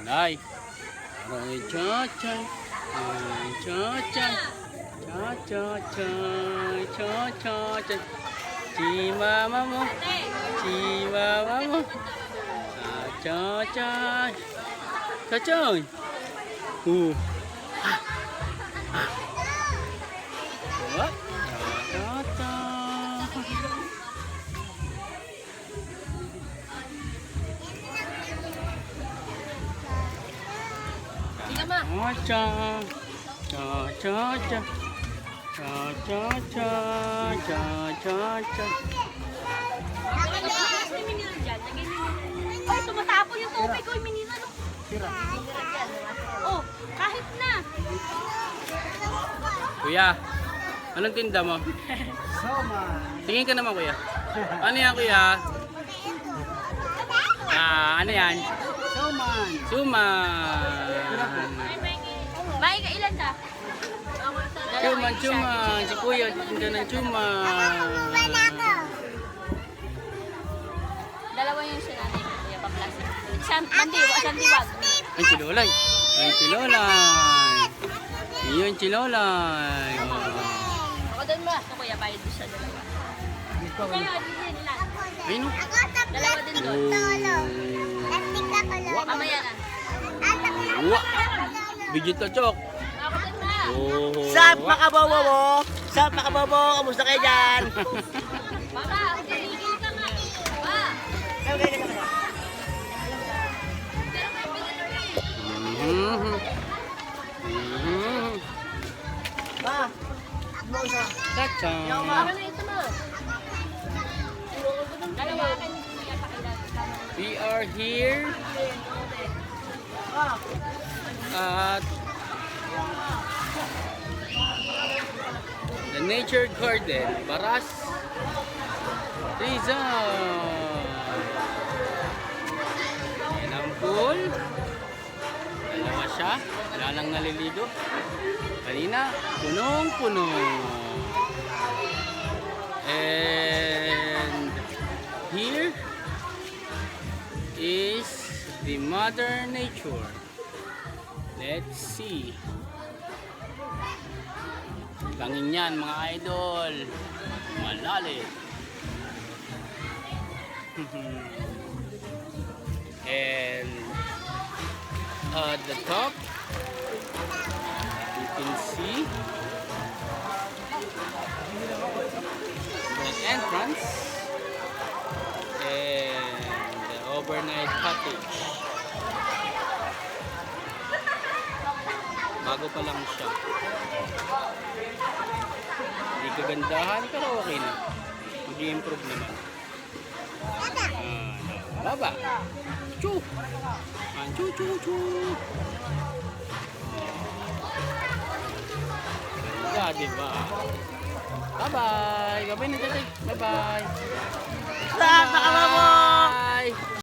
Nay. Ay, cha-chay. Ay, cha-chay. Cha-cha-chay. Cha-cha-chay. Si mama mo. Si mama mo. Cha-chay. Cha-chay. What? Cha-cha. Cha cha cha cha cha cha cha cha cha cha. Ay, tumatapon yung tubig ko, minina no. Oh, kahit na. Kuya, anong tinda mo? Tingin ka naman kuya. Ano yan kuya? Ano yan? Suman. May ilan ta? Suman. Si kuya, tinda ng suman. Dalawa yung sinanay ko, kuya, pa-plastic. Isang diwag. Ay, chilolay. Ay, chilolay. Iyon, chilolay. Ako doon mo. Ito kuya, bayad doon sa dalawa. Kaya, din nila. Ay, no. Dalawa din doon. Mamaya na. Uwa. Bigit na chok. Ako doon na. Oh. Sup, makabobo mo? Sup, makabobo? Kamusta kayo dyan? Baba, tigil ka nga. Ba. Pa, Cha-cha. Baka na ito mo. Dalawa akin. Kuya, pakilala. We are here at the Nature Garden, Baras, Rizal. Yan ang pool. Dalawa siya. Wala nang naliligo. Kanina, punong-puno. And here is the Mother Nature. Let's see. Langin yan mga idol. Malalim. And at the top, you can see the entrance and the overnight cottage. Bago pa lang siya. Hindi kagandahan pero okay na. Mag-i-improve naman. Baba. Chu. Chu chu chu. Ganda, diba? Bye-bye. Gabay na tatay. Bye-bye. sup, makabobo? Bye.